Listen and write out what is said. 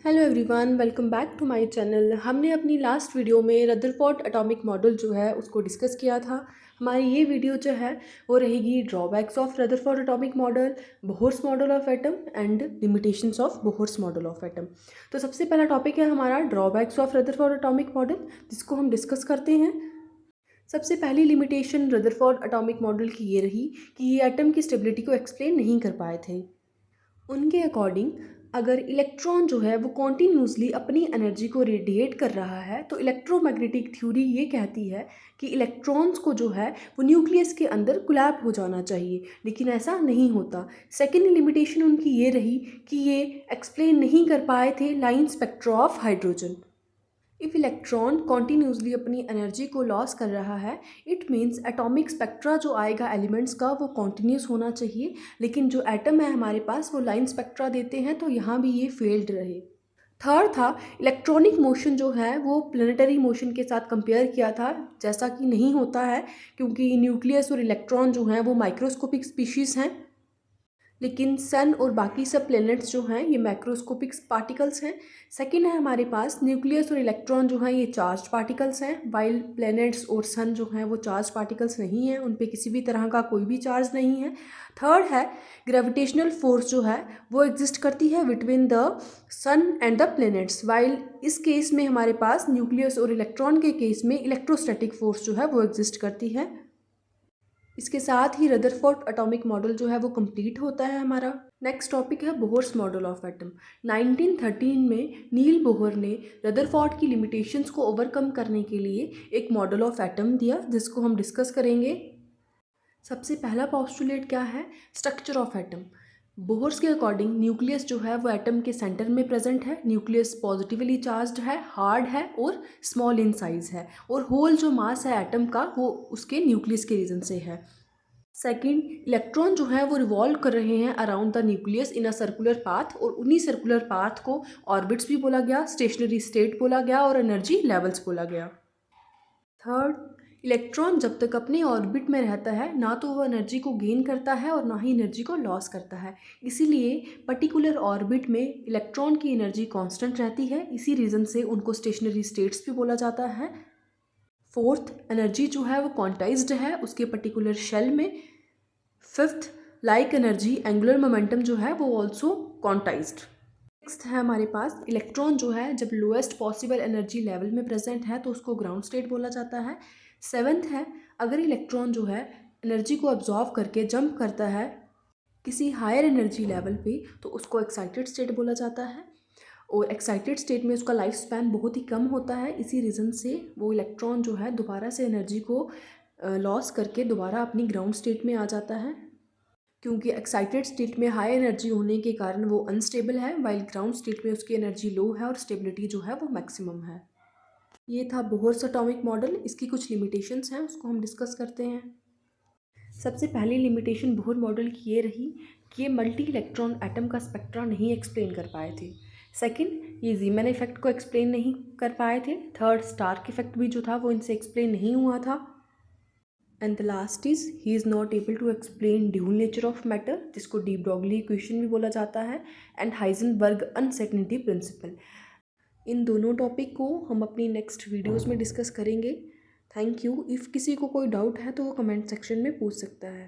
Hello everyone, welcome back to my channel. हमने अपनी last video में रदरफोर्ड एटॉमिक मॉडल जो है उसको डिस्कस किया था। हमारी ये वीडियो जो है वो रहेगी drawbacks of Rutherford atomic model, Bohr's model of atom and limitations of Bohr's model of atom. तो सबसे पहला टॉपिक है हमारा drawbacks of Rutherford atomic model, जिसको हम डिस्कस करते हैं। सबसे पहली लिमिटेशन रदरफोर्ड एटॉमिक मॉडल की ये रही कि ये एटम की स्टेबिलिटी को एक्सप्लेन नहीं कर पाए थे। उनके अकॉर्डिंग अगर इलेक्ट्रॉन जो है वो कॉन्टीन्यूसली अपनी एनर्जी को रेडिएट कर रहा है तो इलेक्ट्रोमैग्नेटिक थ्योरी ये कहती है कि इलेक्ट्रॉन्स को जो है वो न्यूक्लियस के अंदर कोलैप हो जाना चाहिए, लेकिन ऐसा नहीं होता। सेकेंड लिमिटेशन उनकी ये रही कि ये एक्सप्लेन नहीं कर पाए थे line spectra of hydrogen. If electron continuously अपनी एनर्जी को लॉस कर रहा है, इट मीन्स एटॉमिक स्पेक्ट्रा जो आएगा एलिमेंट्स का वो कॉन्टीन्यूस होना चाहिए, लेकिन जो एटम है हमारे पास वो लाइन स्पेक्ट्रा देते हैं, तो यहाँ भी ये फेल्ड रहे। थर्ड था इलेक्ट्रॉनिक मोशन जो है वो प्लेनेटरी मोशन के साथ कंपेयर किया था, जैसा कि नहीं होता है क्योंकि न्यूक्लियस और इलेक्ट्रॉन जो हैं वो माइक्रोस्कोपिक स्पीशीज़ हैं, लेकिन सन और बाकी सब प्लैनेट्स जो हैं ये मैक्रोस्कोपिक पार्टिकल्स हैं। सेकंड है हमारे पास न्यूक्लियस और इलेक्ट्रॉन जो हैं ये चार्ज पार्टिकल्स हैं, वाइल प्लैनेट्स और सन जो हैं वो चार्ज पार्टिकल्स नहीं हैं, उन पे किसी भी तरह का कोई भी चार्ज नहीं है। थर्ड है ग्रेविटेशनल फोर्स जो है वो एग्जिस्ट करती है between the sun and the planets, while इस केस में हमारे पास न्यूक्लियस और इलेक्ट्रॉन के केस में इलेक्ट्रोस्टैटिक फोर्स जो है वो एग्जिस्ट करती है। इसके साथ ही रदरफोर्ड एटॉमिक मॉडल जो है वो कंप्लीट होता है हमारा। नेक्स्ट टॉपिक है बोहर्स मॉडल ऑफ एटम। 1913 में नील बोहर ने रदरफोर्ड की लिमिटेशंस को ओवरकम करने के लिए एक मॉडल ऑफ एटम दिया, जिसको हम डिस्कस करेंगे। सबसे पहला पोस्टुलेट क्या है? Structure of atom. बोहर्स के अकॉर्डिंग न्यूक्लियस जो है वो एटम के सेंटर में प्रेजेंट है। न्यूक्लियस पॉजिटिवली चार्ज्ड है, हार्ड है और स्मॉल इन साइज है, और होल जो मास है एटम का वो उसके न्यूक्लियस के रीजन से है। सेकंड, इलेक्ट्रॉन जो है वो रिवॉल्व कर रहे हैं around the nucleus in a circular path, और उन्हीं सर्कुलर पाथ को ऑर्बिट्स भी बोला गया, स्टेशनरी स्टेट बोला गया और एनर्जी लेवल्स बोला गया। थर्ड, इलेक्ट्रॉन जब तक अपने ऑर्बिट में रहता है ना तो वो एनर्जी को गेन करता है और ना ही एनर्जी को लॉस करता है, इसीलिए पर्टिकुलर ऑर्बिट में इलेक्ट्रॉन की एनर्जी कांस्टेंट रहती है, इसी रीज़न से उनको स्टेशनरी स्टेट्स भी बोला जाता है। फोर्थ, एनर्जी जो है वो क्वांटाइज्ड है उसके पर्टिकुलर शेल में। Fifth, like energy angular momentum जो है वो ऑल्सो क्वांटाइज्ड। नेक्स्ट है हमारे पास इलेक्ट्रॉन जो है जब लोएस्ट पॉसिबल एनर्जी लेवल में प्रेजेंट है तो उसको ग्राउंड स्टेट बोला जाता है। सेवेंथ है, अगर इलेक्ट्रॉन जो है एनर्जी को अब्जॉर्व करके जंप करता है किसी हायर एनर्जी लेवल पे तो उसको एक्साइटेड स्टेट बोला जाता है, और एक्साइटेड स्टेट में उसका लाइफ स्पैन बहुत ही कम होता है, इसी रीज़न से वो इलेक्ट्रॉन जो है दोबारा से एनर्जी को लॉस करके दोबारा अपनी ग्राउंड स्टेट में आ जाता है, क्योंकि एक्साइटेड स्टेट में हाई एनर्जी होने के कारण वो अनस्टेबल है, वाइल ग्राउंड स्टेट में उसकी एनर्जी लो है और स्टेबिलिटी जो है वो मैक्सिमम है। ये था बोहर्स एटॉमिक मॉडल। इसकी कुछ लिमिटेशंस हैं उसको हम डिस्कस करते हैं। सबसे पहली लिमिटेशन बोहर मॉडल की ये रही कि ये मल्टी इलेक्ट्रॉन एटम का स्पेक्ट्रा नहीं एक्सप्लेन कर पाए थे। सेकंड, ये जीमैन इफेक्ट को एक्सप्लेन नहीं कर पाए थे। थर्ड, स्टार्क इफेक्ट भी जो था वो इनसे एक्सप्लेन नहीं हुआ था। And the last is he is not able to explain dual nature of matter, जिसको डी ब्रॉगली इक्वेशन भी बोला जाता है, एंड हाइजेनबर्ग अनसर्टेनिटी प्रिंसिपल। इन दोनों टॉपिक को हम अपनी नेक्स्ट वीडियोस में डिस्कस करेंगे। Thank you. इफ़ किसी को कोई डाउट है तो वो कमेंट सेक्शन में पूछ सकता है।